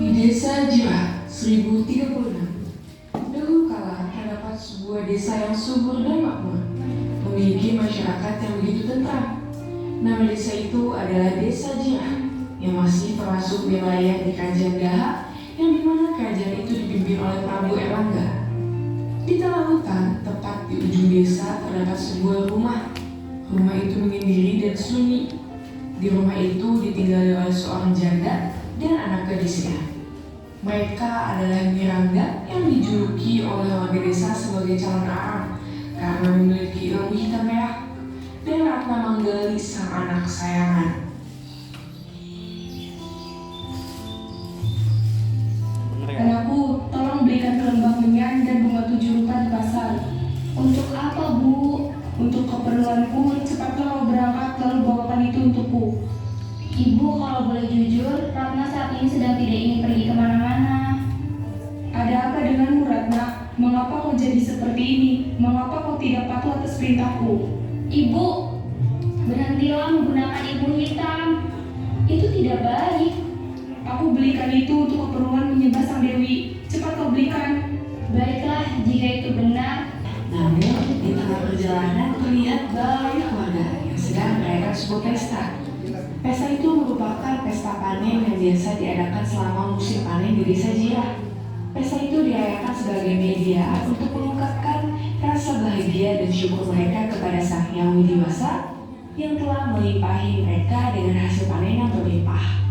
Di desa Jirah 1036, dahulu kala terdapat sebuah desa yang subur dan makmur, memiliki masyarakat yang begitu tentram. Nama desa itu adalah Desa Jirah, yang masih termasuk wilayah di Kerajaan Daha, yang dimana kerajaan itu dipimpin oleh Prabu Erlangga. Di tengah hutan, tepat di ujung desa terdapat sebuah rumah. Rumah itu menyendiri dan sunyi. Di rumah itu ditinggali oleh seorang janda dan anak gadisnya. Mereka adalah Miranda yang dijuluki oleh warga desa sebagai calon arang karena memiliki ilmu hitam merah, dan Ratna Manggali sang anak kesayangan. Anakku, tolong belikan kelembang menyan dan bunga 7 rupa di pasar. Untuk apa, Bu? Untuk keperluanku, cepatlah kau berangkat lalu bawakan itu untukku. Ibu, kalau boleh jujur, Ratna saat ini sedang tidak ingin pergi kemana-mana. Ada apa denganmu, Ratna? Mengapa kau jadi seperti ini? Mengapa kau tidak patuh atas perintahku? Ibu, berhentilah menggunakan ilmu hitam. Itu tidak baik. Aku belikan itu untuk keperluan menyembah sang Dewi. Cepat kau belikan. Baiklah, jika itu benar. Namun, di tengah perjalanan terlihat banyak warga yang sedang merayakan sebuah pesta. Pesta itu merupakan pesta panen yang biasa diadakan selama musim panen di desa Jirah. Pesta itu dirayakan sebagai media untuk mengungkapkan rasa bahagia dan syukur mereka kepada Sang Hyang Widiwasa yang telah melimpahi mereka dengan hasil panen yang berlimpah.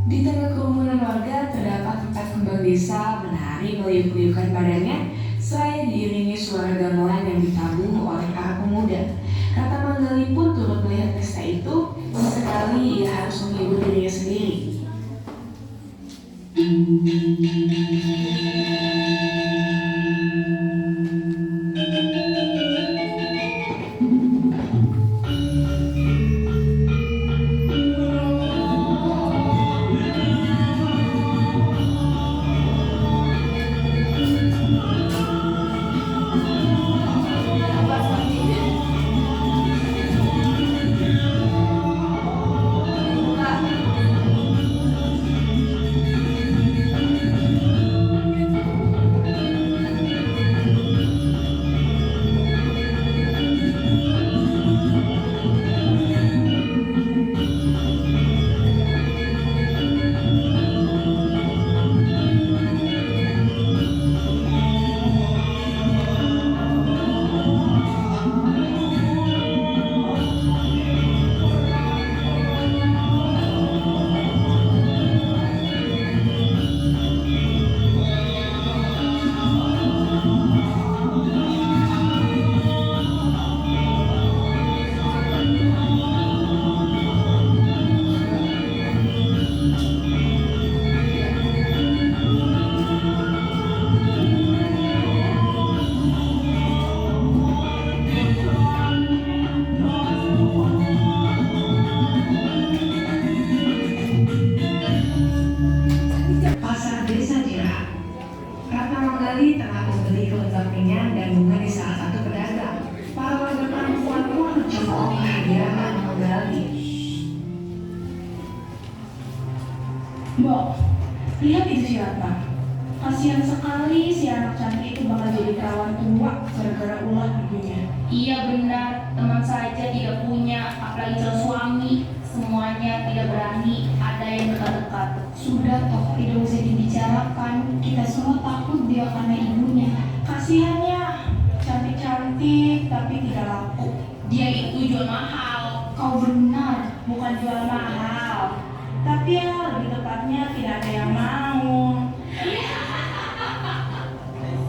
Di tengah kerumunan warga terdapat 4 kembang desa menari meliuk-liukan badannya, seraya diiringi suara gamelan yang ditabuh oleh para pemuda. Ratna Manggali pun turut melihat pesta itu, sesekali ia harus menghibur dirinya sendiri. Pasar Desa Jirah. Ratna Manggali tengah membeli kelembang minyak dan bunga di salah satu pedagang. Para warga perempuan pun mencemooh kehadiran Ratna Manggali. Mbok, lihat itu si Ratna. Kasihan sekali si anak cantik itu bakal jadi perawan tua gara-gara ulah ibunya. Iya benar, teman saja tidak punya, apalagi calon suami. Semuanya tidak berani, ada yang dekat-dekat. Sudah toh, tidak usah dibicarakan. Kita semua takut dia karena ibunya. Kasihannya, cantik-cantik tapi tidak laku. Dia itu jual mahal. Kau benar, bukan jual mahal. Tapi ya lebih tepatnya tidak ada yang mau.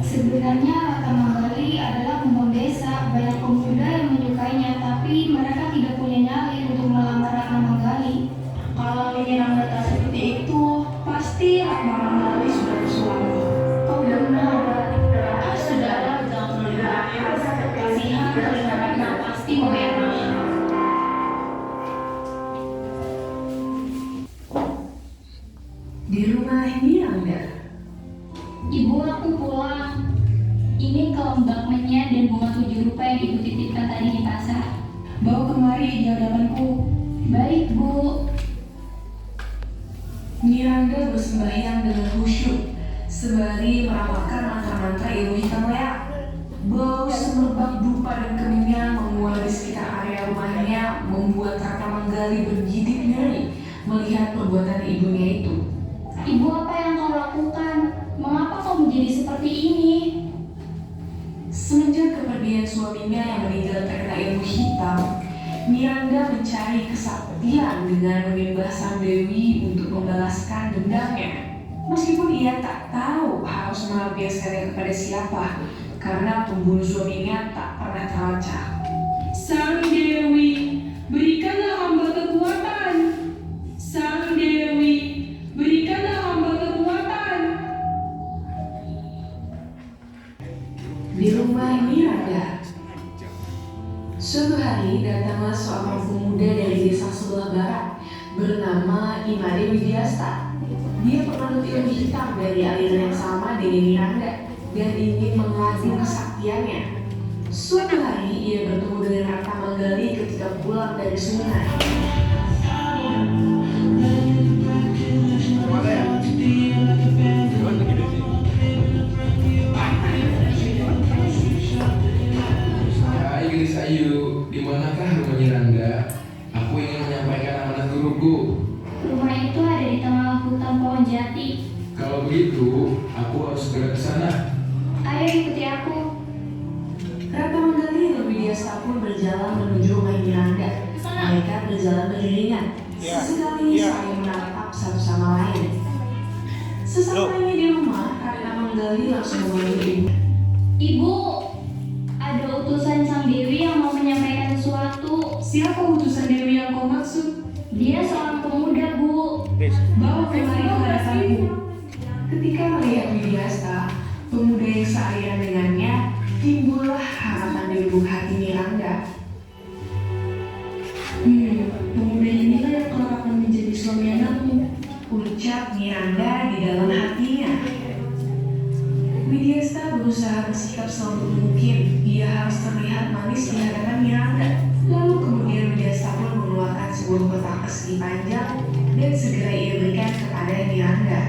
Sebenarnya Ratna Manggali adalah pembangun desa. Banyak pemuda yang menyukainya, tapi mereka tidak punya nyali untuk melamar Ratna Manggali. Kalau menyerang data seperti itu, pasti Ratna Manggali sudah bersuami. Kau benar, Saudara, jangan melihat. Kasihan telinga Ratna pasti memerah. Di rumah Miranda, Ibu, aku pulang. Ini kelembak menyan dan bunga 7 rupa yang ibu titipkan tadi di pasar. bawa kemari di hadapanku. Baik, Bu. Miranda Miranda bersembahyang dengan khusyuk sembari meramalkan mantra-mantra ilmu hitam leak. Bau semerbak dupa dan kemenyan menguap di sekitar area rumahnya, membuat Raka Manggali bergidik ngeri melihat perbuatan ibunya itu. Ibu, apa yang kau lakukan? Mengapa kau menjadi seperti ini? Semenjak kepergian suaminya yang meninggal terkena ilmu hitam, Miranda mencari kesaktian dengan menyembah Sang Dewi untuk membalaskan dendamnya. Meskipun ia tak tahu harus melampiaskannya kepada siapa, karena pembunuh suaminya tak pernah terlacak. Sang Dewi, berikanlah hamba kekuatan. Sang Dewi, berikanlah hamba kekuatan. Di rumah Miranda, suatu hari datanglah seorang pemuda dari desa sebelah barat bernama Imade Widyasta. Dia penganut ilmu hitam dari aliran yang sama dengan Miranda dan ingin mengadu kesaktiannya. Suatu hari ia bertemu dengan Raka Manggali ketika pulang dari sungai. Hai Gris Ayu, di manakah rumah Miranda? Aku ingin menyampaikan amanat guruku. Rumah itu ada di tengah hutan pohon jati. Kalau begitu, aku harus segera ke sana. Ayo ikuti aku. Raka Manggali dan Widyasta pun berjalan menuju rumah Miranda. Mereka berjalan beriringan, sesekali saling menatap satu sama lain. Sesampainya di rumah, Raka Manggali langsung memanggil ibu. Ibu, ada utusan Sang Dewi yang mau menyampaikan sesuatu. Siapa utusan Dewi yang kau maksud? Dia seorang pemuda, Bu. Bawa kemari ke hadapanku. Ketika melihat Widyasta, pemuda yang sealiran dengannya, timbullah harapan di lubuk hati Miranda. Pemuda inilah yang kelak akan menjadi suami anakmu. Ucap Miranda di dalam hatinya. Widyasta berusaha bersikap selembut mungkin. Ia harus terlihat manis di hadapan Miranda. Lalu kemudian Widyasta pun mengeluarkan sebuah kotak persegi panjang dan segera ia berikan kepada Miranda.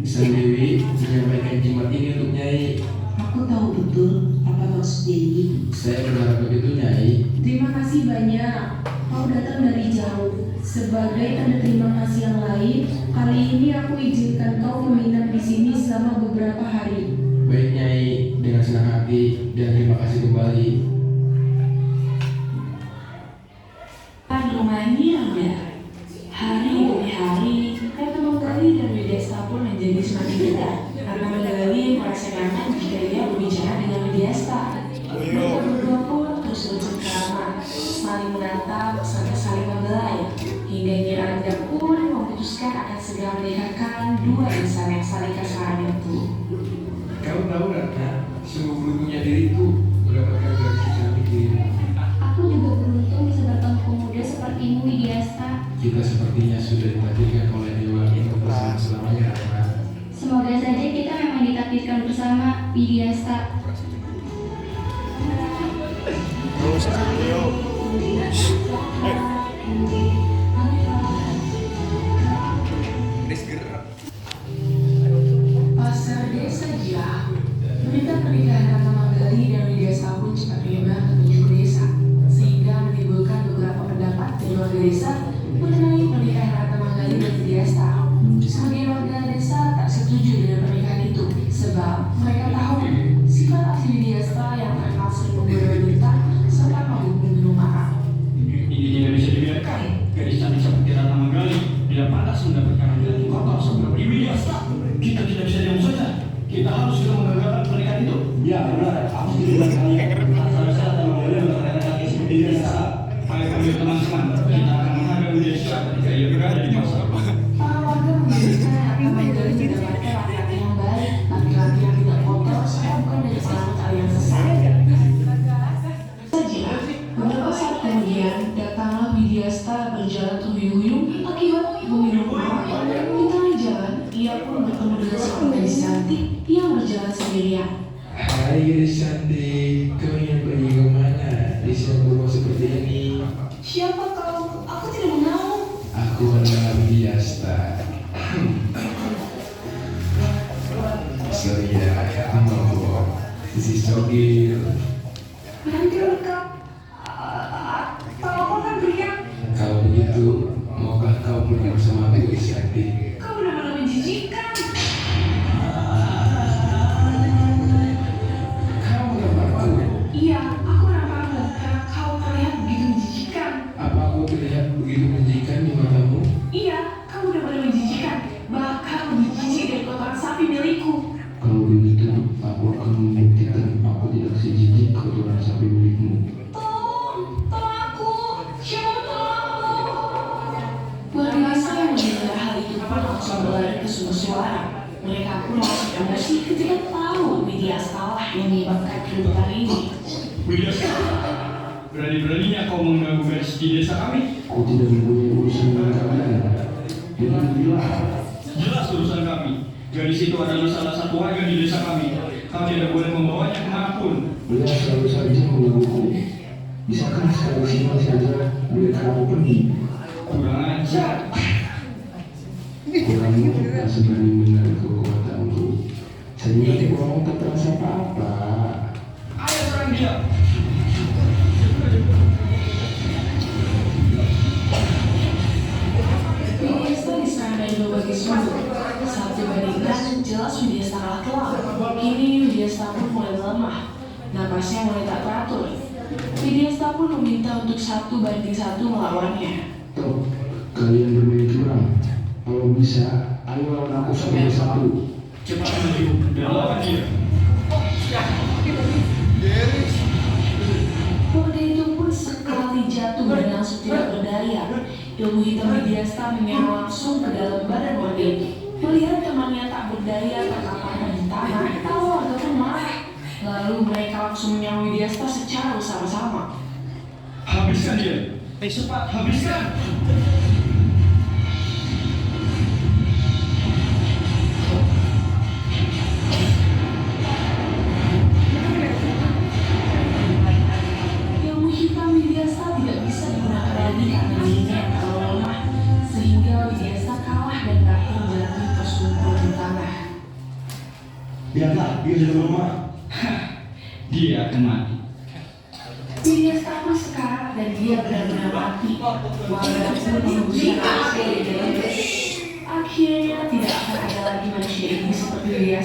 Sang Dewi menyampaikan jimat ini untuk Nyai. Aku tahu betul apa maksudnya ini. Saya berharap begitu, Nyai. Terima kasih banyak. Kau datang dari jauh. Sebagai tanda terima kasih yang lain, kali ini aku izinkan kau menginap di sini selama beberapa hari. Baik Nyai, dengan senang hati dan terima kasih kembali. Di rumah Miranda, hari demi hari, Raka Manggali dan Widyasta pun menjadi semakin dekat. Raka Manggali merasa nyaman jika ia berbicara dengan Widyasta. Mereka berdua pun terus bercengkrama, saling menatap sampai saling membelai, hingga Miranda pun memutuskan akan segera menikahkan dua insan yang saling kasar itu. Kau tahu Ratna, sungguh beruntungnya diriku mendapatkan gadis cantik dirimu. Aku juga beruntung bisa bertemu pemuda sepertimu, Widyasta. Kita sepertinya sudah ditakdirkan oleh Dewa untuk bersama selamanya, Ratna. Semoga saja kita memang ditakdirkan bersama, Widyasta. Pasar desa Jirah, berita pernikahan Raka Manggali dan Widyasta pun cepat menyebar ke penjuru desa, sehingga menimbulkan beberapa pendapat dari warga desa mengenai pernikahan Raka Manggali dan Widyasta. Sebagian warga desa tak setuju dengan pernikahan itu, sebab mereka tahu sifat asli Widyasta yang terkenal sering membawa berita serta menghukum gunung marah. Ini tidak bisa dibiarkan. Gadis cantik seperti Ratna Manggali tidak pantas mendapatkan panggilan kotor seperti Widyasta. Kita tidak bisa diam saja. Kita harus segera menggagalkan pernikahan itu. Ya benar, aku setuju dengan kalian. Seharusnya Ratna Manggali mendapatkan laki seperti Widyasta. Ayo kami teman-teman, kita akan menghadapi Widyasta ketika ia berada di pasar. Para warga menginginkan Raka Manggali mendapatkan laki-laki yang baik, laki-laki yang tidak kotor, serta bukan dari penganut aliran sesat. Saja, beberapa saat kemudian datanglah Widyasta berjalan terhuyung-huyung akibat meminum rokok. Di tengah jalan, ia pun bertemu dengan seorang gadis cantik yang berjalan sendirian. Hai gadis cantik, kau ingin pergi kemana di siang rumah seperti ini? Siapa kau? Aku tidak mengenal. Aku adalah Widyasta. si Sogil. Nanti lengkap. Atau aku akan teriak. Kalau begitu, maukah kau pergi bersama aku, Isyati? Kau benar-benar menjijikan. Kau menampakku. Iya, aku nampakmu karena kau terlihat begitu menjijikan. Apa aku terlihat begitu menjijikan di matamu? Iya, kamu benar-benar menjijikan. Bahkan lebih jijik dari kotoran sapi milikku. Kalau begitu, aku akan membuktikan aku tidak sejijik kotoran sapi milikmu. Tolong aku. Siapa tolong aku? Warga desa yang mendengar hal itu pun langsung berlari ke sumber suara. Mereka pun langsung emosi ketika tahu Widya salah yang menyebabkan keributan ini. Widya, berani-beraninya kau mengganggu garis di desa kami? Aku tidak mempunyai urusan dengan kalian. Jadi bilang, Jelas urusan kami. Gadis itu adalah salah satu warga di desa kami. Kau tidak boleh membawanya kemanapun. beliau selalu saja menggangguku. Bisakah sekali siang saja beliau kamu pergi? Kurang ajar. Kurangmu tak sebanding dengan kekuatanku. Sehingga kurangmu tak terasa apa-apa. Ayo serang dia. Widya diserang dari berbagai sumber. Saat dibandingkan, jelas Widya kalah telak. Kini Widya pun mulai melemah. Napasnya mulai tak teratur. Widya pun meminta untuk 1-1 melawannya. Toh, kalian bermain curang. Kalau bisa, ayo lawan aku 1-1. Cepat maju dan lawan dia. Pemuda itu pun sekali jatuh dan langsung tidak berdaya. Ilmu hitam Widya menyerang langsung ke dalam badan warga itu. Melihat temannya tak berdaya terkapar di tanah, para warga pun marah. Lalu mereka langsung menyerang Widya secara bersama-sama. Habiskan dia. Cepat habiskan. Ilmu hitam Widya tidak bisa digunakan lagi karena dirinya yang terlalu lemah, sehingga Widya kalah dan berakhir menjalani tersungkur di tanah. Lihatlah, dia sudah melemah. Dia akan mati. Widya pun sekarat dan dia benar-benar mati. Warga pun mengusir dari dalam. Akhirnya tidak akan ada lagi manusia ini seperti Widya.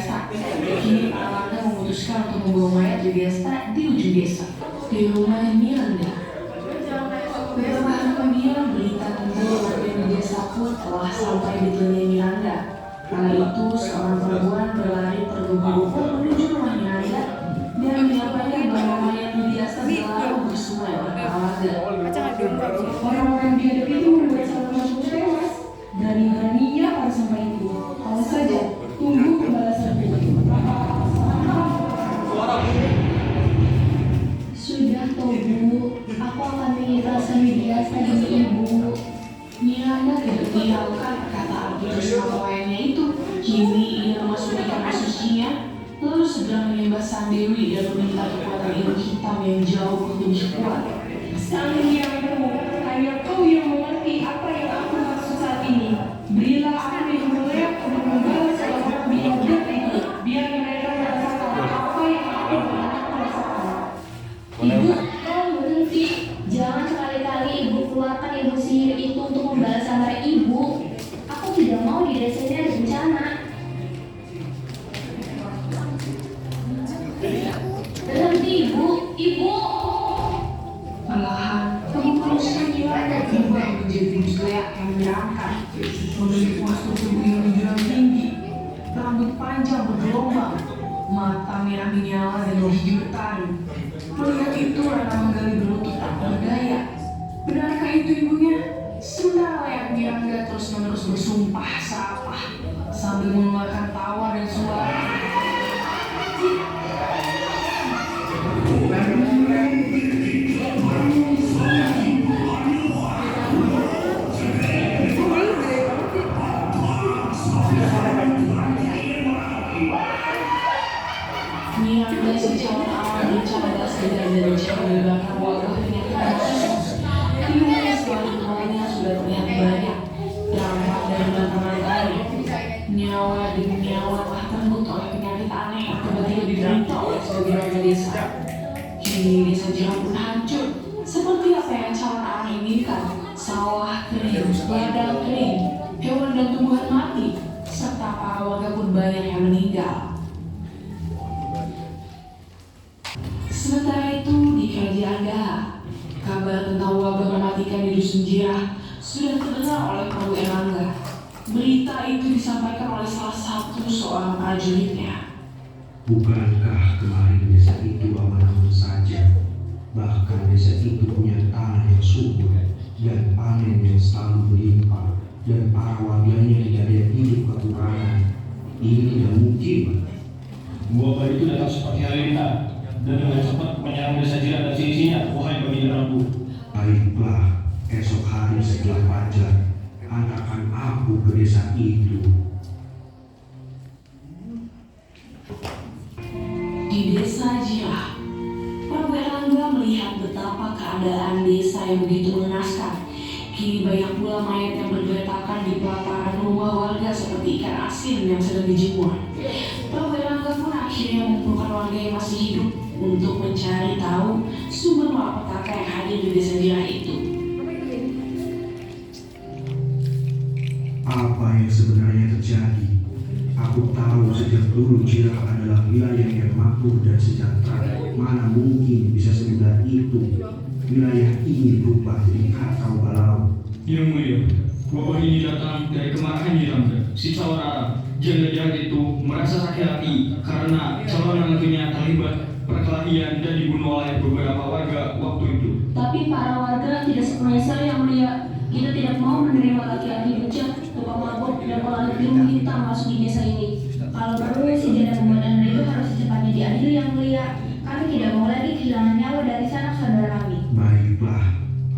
Kini para warga memutuskan untuk membawa mayat Widya di ujung desa, di rumah Miranda. Beberapa hari kemudian berita tentang kematian Widya pun telah sampai di telinga Miranda. Kala itu seorang perempuan berlari terburu-buru menuju rumah Miranda dan menyapanya bahwa mayat Widya selalu bersungai oleh para warga. Orang-orang di hadap itu membuat salah masuk tewas. Berani-beraninya para sampah itu. Awas saja, tunggu pembalasanku. Sudah toh Bu, aku akan mengikhlaskan Widya demi Ibu. Miranda tidak menghiraukan perkataan putus pawaiannya itu. Kini ia memasuki kamar sucinya, lalu segera menyembah Sang Dewi dan meminta kekuatan ilmu hitam yang jauh lebih kuat. Sang Hyangku, hanya kau yang mengerti apa yang aku maksud saat ini. Berilah aku yang mulia untuk membalas seluruh bidang itu, biar mereka merasakan apa yang aku rasakan. Ibu, tolong berhenti. Jangan sekali-kali Ibu keluarkan ilmu sihir itu untuk membalas amarah Ibu. Aku tidak mau di desa ini ada bencana. Berhenti Ibu, Ibu. Perlahan, tubuh manusia Miranda berubah menjadi wujud leak yang menyeramkan. Memiliki postur tubuh yang menjulang tinggi, rambut panjang bergelombang, mata merah menyala dan gigi bertaring. Melihat itu, Rana menggali berlutut tak berdaya. Benarkah itu ibunya? Sementara leak Miranda terus-menerus bersumpah salah sambil mengeluarkan tawa dan suara. Miranda sejauh awal bercanda sedang dari jauh di belakang wajah dengan kemasan. Ilmu selalu tuanya sudah terlihat banyak, dampak dari belakang tadi. Nyawa nyawa demi nyawa telah terenggut oleh penyakit aneh yang tiba-tiba diderita oleh sebagian warga desa. Kini desa Jirah pun hancur, seperti apa yang calon arah inginkan. Sawah kering, ladang kering, hewan dan tumbuhan mati, serta para warga pun banyak yang meninggal. Sementara itu di kerajaan Daha, kabar tentang wabah mematikan di dusun Jirah sudah terdengar oleh Prabu Erlangga. Berita itu disampaikan oleh salah satu seorang prajuritnya. Bukankah kemarin desa itu aman-aman saja? Bahkan desa itu punya tanah yang subur dan panen yang selalu berlimpah, dan para warganya tidak ada yang hidup kekurangan. Ini tidak mungkin. Wabah itu datang seperti halilintar dan dengan cepat menyerang desa Jirah dan seisinya, wahai baginda Prabu. Baiklah, esok hari setelah fajar, antarkan aku ke desa itu. Di desa Jirah, Prabu Erlangga melihat betapa keadaan desa yang begitu mengenaskan. Kini banyak pula mayat yang bergeretakan di pelataran rumah warga seperti ikan asin yang sedang dijemur. Prabu Erlangga pun akhirnya mengumpulkan warga yang masih hidup untuk mencari tahu sumber malapetaka yang hadir di desa Jirah itu. Apa yang sebenarnya terjadi? Aku tahu sejak dulu Jirah adalah wilayah yang makmur dan sejahtera. Mana mungkin bisa semudah itu wilayah ini berubah jadi kacau balau. Yang mulia, wabah ini datang dari kemarahan Jirangga, si calon Arab. Janda jahat itu merasa sakit hati karena calon menantunya terlibat perkelahian dan dibunuh oleh beberapa warga waktu itu. Tapi para warga tidak sepenuhnya salah yang mulia. Kita tidak mau menerima laki-laki bejat, tukang mabuk, dan pelaku ilmu hitam masuk di desa ini. Kalau perlu, si janda pembunuhan itu harus secepatnya diadili yang mulia. Kami tidak mau lagi kehilangan nyawa dari sanak saudara kami. Baiklah,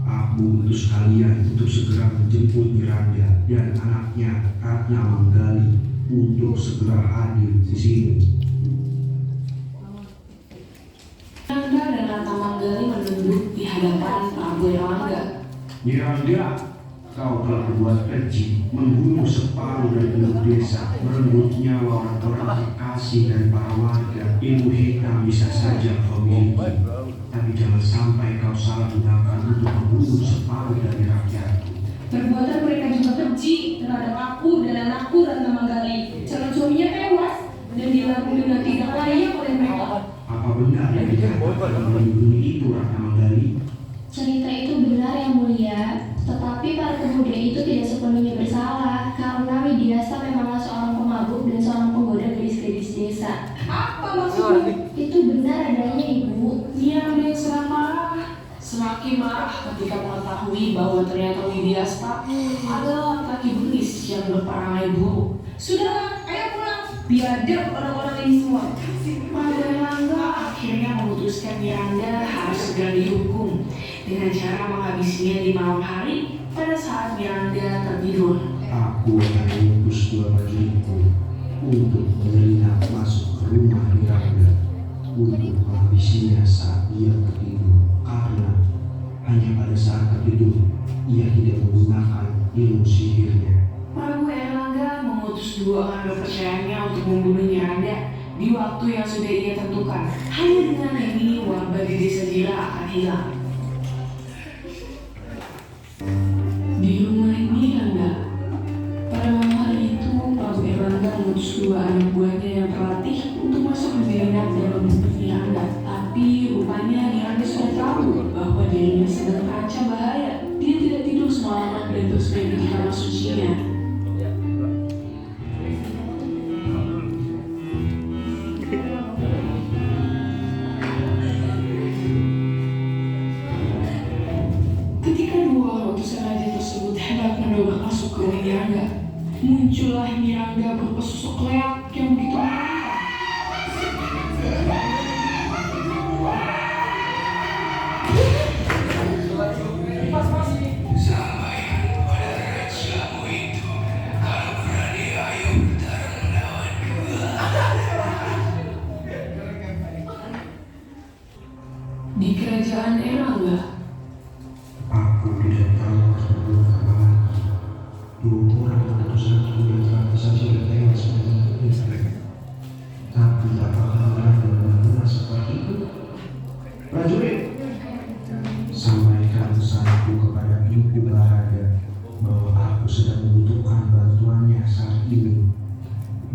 aku utus kalian untuk segera menjemput Miranda dan anaknya Ratna Manggali untuk segera hadir di sini. Miranda dan Ratna Manggali menunduk di hadapan Prabu Erlangga. Miranda, kau telah berbuat keji, membunuh separuh dari penduduk desa, merenggut nyawa orang-orang terkasih dan para warga. Ilmu hitam bisa saja kau miliki, tapi jangan sampai kau salah gunakan untuk membunuh separuh dari rakyatku. Perbuatan mereka juga keji terhadap aku dan anakku Ratna Manggali. Calon suaminya tewas dan dilabung dengan tidak layak oleh mereka. Apa benar yang dikatakan melindungi itu Ratna Manggali? Cerita itu benar yang mulia, tetapi para pemuda itu tidak sepenuhnya bersalah karena Widyasa memanglah seorang pemabuk dan seorang penggoda gadis-gadis desa. Apa maksudmu? Itu benar adanya, Ibu. Miranda yang sedang marah, semakin marah ketika mengetahui bahwa ternyata Widyasta adalah laki bengis yang berperangai buruk. Sudahlah, ayo pulang. Biadab orang-orang ini semua. Prabu Erlangga akhirnya memutuskan Miranda harus segera dihukum dengan cara menghabisinya di malam hari pada saat Miranda tertidur. Aku akan mengutus dua prajuritku untuk menyelinap masuk ke rumah Miranda untuk menghabisinya saat dia tertidur, karena hanya pada saat tertidur ia tidak menggunakan ilmu sihirnya. Prabu Erlangga mengutus dua orang kepercayaannya untuk membunuh Miranda di waktu yang sudah ia tentukan. Hanya dengan ini wabah di desa Jirah akan hilang. Di rumah Miranda, pada malam hari itu Prabu Erlangga mengutus dua anak buahnya yang terlatih untuk masuk menyelinap dan membunuh Miranda. Tapi rupanya Miranda sudah tahu bahwa dirinya sedang terancam bahaya. Dia tidak tidur semalaman dan terus pergi di kamar sucinya. Ketika dua orang utusan raja tersebut hendak mendobrak masuk ke rumah Miranda, muncullah Miranda berupa sosok leak yang begitu menakutkan. Sampai pada rajamu itu,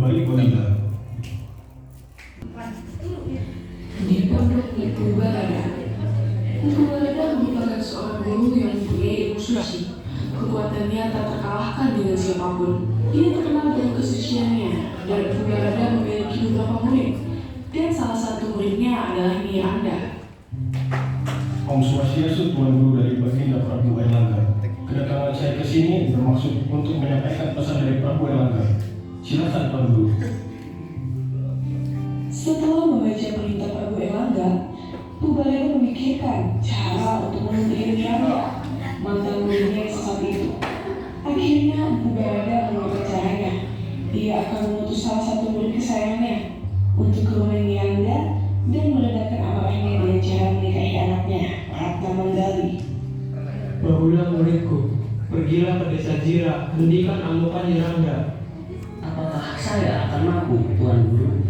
Baik, wanita. Di pondok Mpu Barada. Mpu Barada merupakan seorang guru yang mempunyai ilmu suci. Kekuatannya tak terkalahkan dengan siapapun. Ia terkenal dengan kesuciannya, dan Mpu Barada memiliki beberapa murid. Dan salah satu muridnya adalah Miranda. Om Swastiastu, Tuan Guru dari Baginda Prabu Erlangga. Kedatangan saya ke sini bermaksud untuk menyampaikan pesan dari Prabu Erlangga. Silakan, Tuan Guru. Setelah membaca perintah Prabu Erlangga, Mpu Barada memikirkan cara untuk menuntut Miranda, mantan muridnya saat itu. Akhirnya Mpu Barada menurut caranya. Ia akan mengutus salah satu murid kesayangannya untuk ke rumah Miranda dan meledakkan amarahnya dengan cara menikahi anaknya, Ratna Manggali. Bahula muridku, pergilah ke desa Jira, hendikan amukan Miranda. Apakah saya akan mampu, Tuan Guru?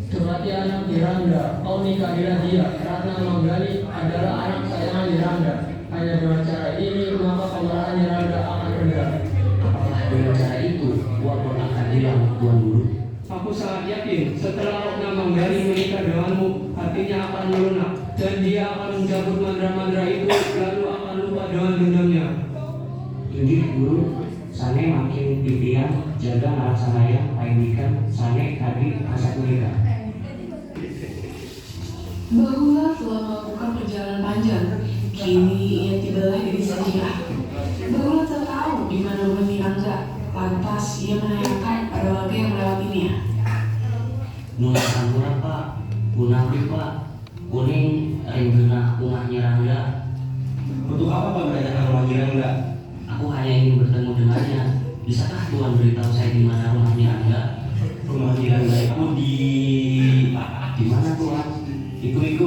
Curhati anak Miranda, kau nikahilah dia. Ratna Manggali adalah anak sayangan Miranda. Hanya dengan cara ini, maka kemarahan Miranda akan reda. Apakah dengan cara itu, uang pun akan hilang, Tuan Guru? Aku sangat yakin, setelah Ratna Manggali menikah denganmu, hatinya akan melunak. Dan dia akan mencabut mantra-mantra itu, lalu akan lupa dengan dendamnya. Inggih, Guru. Sane makin pimpian, jaga narasanaya, paindikan, sane kadi asak mereka. Bahula telah melakukan perjalanan panjang. Kini ia tibalah di desa Jira. Bahula tak tahu di mana rumah Miranda. Lantas ia menanyakan pada warga yang melewatinya. Nuna sampura, Pak. Punapri, Pak. Kuning renggena rumahnya Rangga. Untuk apa Pak menanyakan rumah Rangga? Aku hanya ingin bertemu dengannya. Bisakah Tuan beritahu saya di mana rumahnya Rangga? Rumah Rangga itu di mana, Tuan? Iku. Iku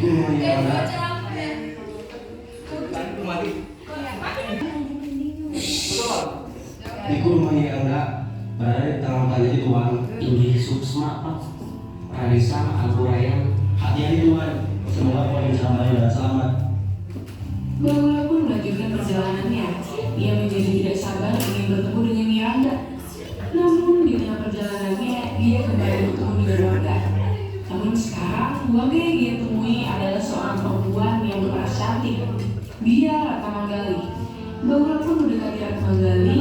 rumahnya Rangga. Iku rumahnya Rangga. Berada di tengah hutan itu, Tuan. Inggih Suksma, Pak. Rarisa, Angkurayan. Hati-hati, Tuan. Semoga Tuan bisa kembali dengan selamat. Bahula pun melanjutkan perjalanannya. Ia menjadi tidak sabar ingin bertemu dengan Miranda. Namun di tengah perjalanannya, dia kembali bertemu dengan warga. Namun sekarang, warga yang dia temui adalah seorang perempuan yang berparas cantik. Dia Ratna Manggali. Bahula pun mendekati Ratna Manggali.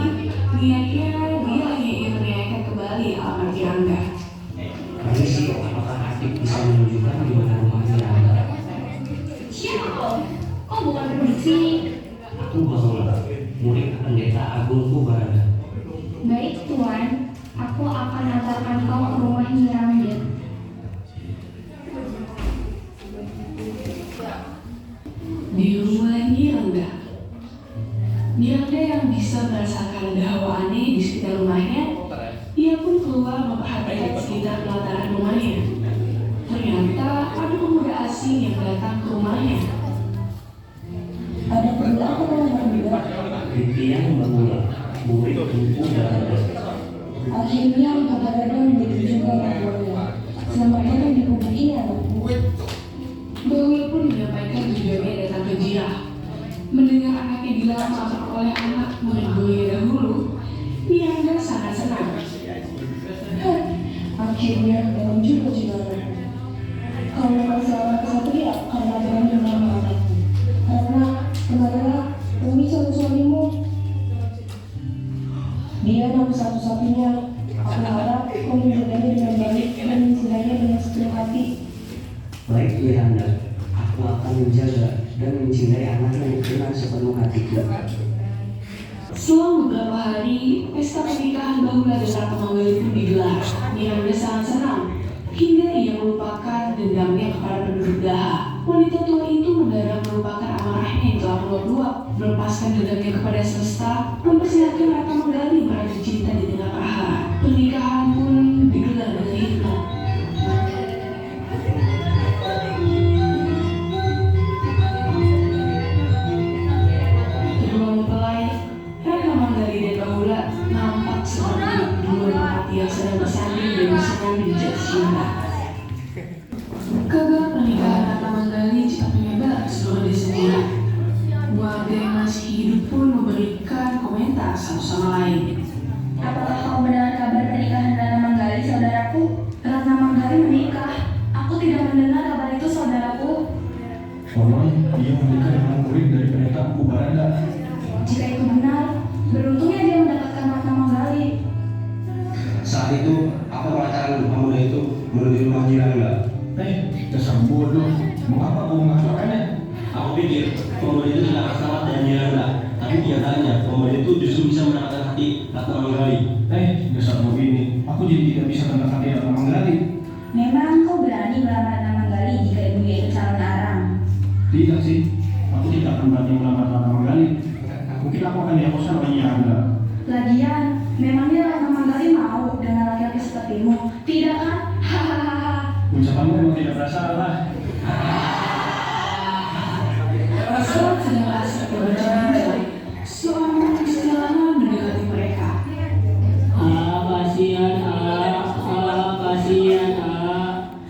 Niatnya dia hanya ingin menanyakan kembali alamat Miranda. Permisi, apakah Atik bisa menunjukkan di mana rumahnya Rangga? Siapa? Kok bukan duduk sini? Aku Bahula, murid pendeta Agung Mpu Barada. Baik, Tuan. Aku akan antarkan kau ke rumah Miranda. Di rumah Miranda. Miranda yang bisa merasakan hawa aneh di sekitar rumahnya, ia pun keluar memperhatikan sekitar pelataran rumahnya. Ternyata ada pemuda asing yang datang ke rumahnya. Ada perlu apa dengan juga? Pimpinan Bahula, murid Mpu Barada. Akhirnya Mpu Barada menjadi juga Bahula. Selamat datang di kubur ini, anakku. Bahula pun menyampaikan tujuannya datang ke Jira. Mendengar anaknya dilamar oleh anak murid-muridnya dahulu, Miranda sangat senang. Akhirnya dalam juga anakku. Kau memang seorang kesatria karena berani melamar anakku. Karena adalah Umi suamimu. Dia anak satu-satunya. Aku harap kau menjaganya dengan baik dan mencintainya dengan sepenuh hati. Baik, Miranda. Aku akan menjaga dan mencintai anaknya dengan sepenuh hatiku. Selang beberapa hari, pesta pernikahan Bahula dan Ratna Manggali pun digelar. Miranda sangat senang, hingga ia melupakan dendamnya kepada penduduk Daha. Wanita tua itu mendadak melupakan amarahnya yang telah meluap-luap, melepaskan dendamnya kepada semesta, mempersilahkan Ratna Manggali merajut cinta di tengah prahara. Pernikahan pun digelar dengan hikmat. Kedua mempelai, Ratna Manggali dan Bahula, nampak seperti dua merpati yang sedang bersanding dan bersenang di jejak cinta. Kabar pernikahan Ratna Manggali cepat menyebar ke seluruh desa Jira. pun memberikan komentar satu sama lain. Apakah kau mendengar kabar pernikahan Ratna Manggali, saudaraku? Ratna Manggali menikah. Aku tidak mendengar kabar itu, saudaraku. Konon, dia menikah dengan murid dari pendeta Mpu Barada. Jika itu benar, beruntungnya dia mendapatkan Ratna Manggali. Saat itu, apa perkataan pemuda itu menuju rumah Jirangga? Dasar bodoh. Mengapa kau mengatakannya? Aku pikir pemuda itu tidak akan selamat dari Miranda, tapi kenyataannya pemuda itu justru bisa mendapatkan hati Ratna Manggali. Dasar bodoh ini. Aku jadi tidak bisa mendapatkan Ratna Manggali. Memang kau berani melamar Ratna Manggali jika ibunya itu calon arang? Tidak sih. Aku tidak akan berani melamar Ratna Manggali. Mungkin aku akan dihapuskan oleh Miranda. Lagian, memangnya Ratna Manggali mau dengan laki-laki sepertimu? Tidak kan? Hahaha. Ucapanmu memang tidak bersalah. Saat sedang asik berbincang, seorang jalanan mendekati mereka. Kasihan kasihan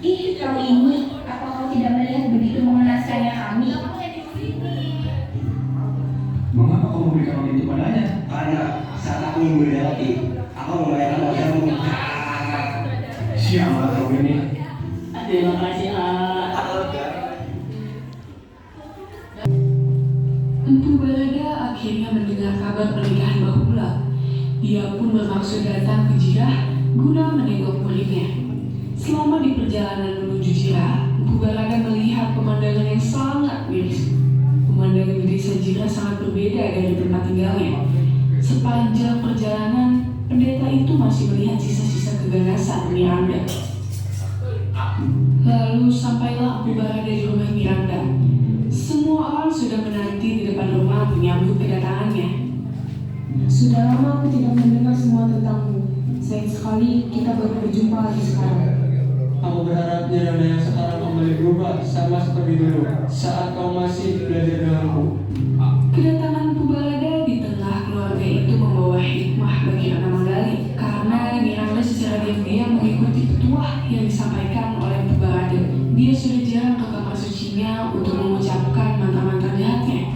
Ih, kau ini, apa kau tidak melihat begitu mengenaskannya kami? Mengapa kau memberikan uang itu padanya? Karena saat aku memberi roti, aku membayarkan wajahmu. Siapa kau ini? Terima kasih Mpu Barada akhirnya mendengar kabar pernikahan Bahula. Dia pun bermaksud datang ke Jirah guna menengok muridnya. Selama di perjalanan menuju Jirah, Mpu Barada melihat pemandangan yang sangat miris. Pemandangan di desa Jirah sangat berbeda dari tempat tinggalnya. Sepanjang perjalanan, pendeta itu masih melihat sisa-sisa keganasan Miranda. Lalu sampailah Mpu Barada di rumah Miranda. Semua orang sudah menanti di depan rumah menyambut kedatangannya. Sudah lama aku tidak mendengar semua tentangmu. Sayang sekali kita baru berjumpa lagi sekarang. Aku berharap Miranda yang sekarang kembali berubah sama seperti dulu saat kau masih belajar denganku. Kedatangan Mpu Barada di tengah keluarga itu membawa hikmah bagi Ratna Manggali, karena Miranda secara diam-diam mengikuti petuah yang disampaikan oleh Mpu Barada. Dia sudah jarang ke kamar sucinya untuk mengucapkan mantra-mantra jahatnya.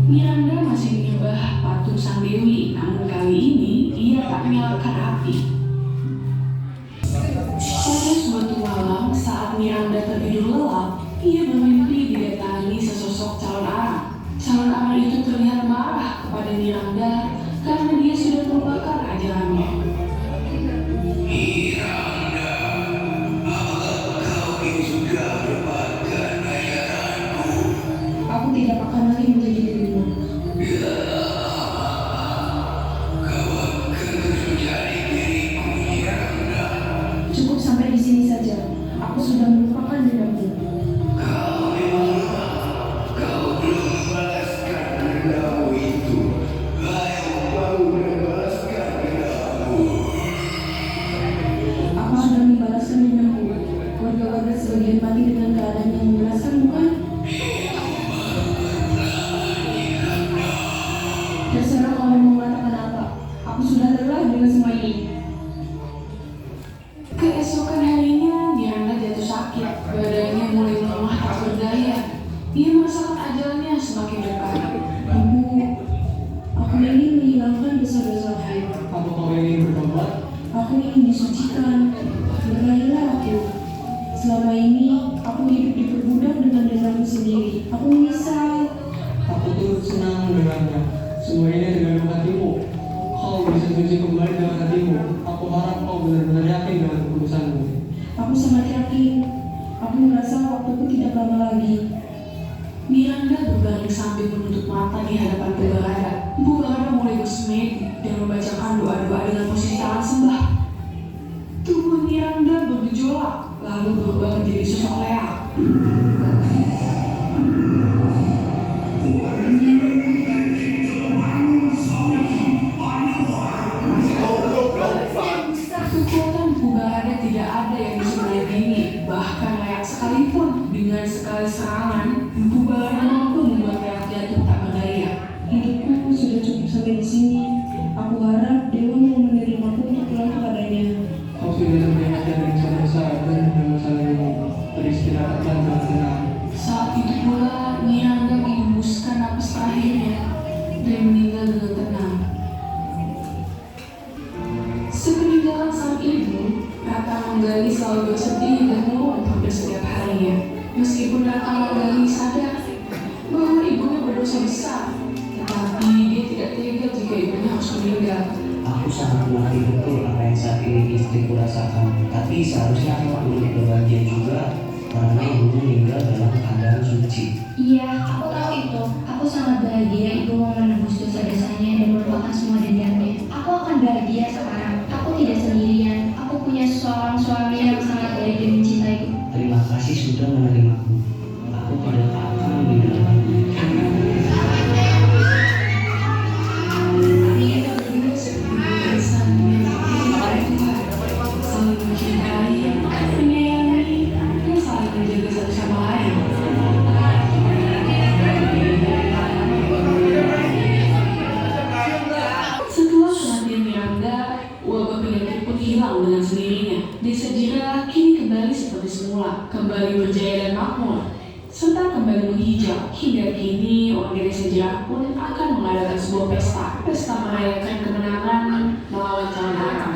Miranda masih menyembah patung sang dewi, namun kali ini ia tak menyalakan api. Pada suatu malam saat Miranda tertidur lelap, ia bermimpi didatangi sesosok calon arang. Calon arang itu terlihat marah kepada Miranda karena dia sudah melupakan ajarannya. Miranda, apakah kau ingin juga mendapatkan ajaranku? Aku tidak akan lagi menjadi dirimu. Kau akan terus menjadi diriku, Miranda. Cukup sampai di sini saja. Aku sudah melupakan dendamku. Kau memang lemah. Kau belum membalaskan dendammu itu. Ayo, kau membalaskan dendammu. Apa Anda membalaskan dendamku? Warga-warga sebagian mati dengan keadaan yang membalaskan, bukan? Terserah kalau mau mengatakan apa. Aku sudah lelah dengan semua ini. Keesokan harinya, Miranda jatuh sakit. Badannya mulai melemah tak berdaya. Ia merasakan ajalnya semakin dekat. Ibu, aku ingin menghilangkan dosa-dosaku. Apa kau ingin bertobat? Aku ingin disucikan. Berdayailah aku. Selama ini, aku hidup diperbudak dengan dendamku sendiri. Aku menyesal. Aku turut senang mendengarnya. Semua ini tergantung hatimu. Kau bisa suci kembali dengan hatimu. Aku harap kau benar-benar yakin dengan keputusanmu. Aku sangat yakin. Aku merasa waktuku tidak lama lagi. Miranda berbaring sambil menutup mata di hadapan Mpu Barada. Mpu Barada mulai bersemedi dan membacakan doa-doa dengan posisi tangan sembah. Tubuh Miranda bergejolak, lalu berubah menjadi sosok leak. Kekuatan Mpu Barada tidak ada yang bisa menandingi, bahkan leak sekalipun. Dengan sekali serangan, Mpu Barada mampu membuat leak jatuh tak berdaya. Hidupku sudah cukup sampai di sini. Aku harap Dewa mau menerimaku untuk pulang kepadanya. Kau sudah terbebas dari dosa-dosa dan masalah ini. Beristirahatlah dengan tenang. Saat itu pula sangat mengerti betul apa yang saat ini istriku rasakan. Tapi seharusnya aku turut berbahagia juga karena ibumu meninggal dalam keadaan suci. Iya, aku tahu itu. Aku sangat bahagia ibu mau menebus dosa-dosanya dan melupakan semua dendamnya. Aku akan bahagia sekarang. Aku tidak sendirian. Aku punya seorang suami yang sangat baik dan mencintaiku. Terima kasih sudah menerimaku. Aku tidak akan meninggalkanmu. Kita berdua seperti insan yang dicintai Tuhan, saling mencintai, menyayangi, dan saling menjaga satu sama lain. Setelah kematian Miranda, wabah penyakit pun hilang dengan sendirinya. Desa Jira kini kembali seperti semula, kembali berjaya dan makmur, serta kembali menghijau. Hingga kini, warga desa Jira pun akan mengadakan sebuah pesta merayakan kemenangan melawan calon Aram.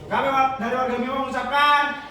Kami dari warga Mima mengucapkan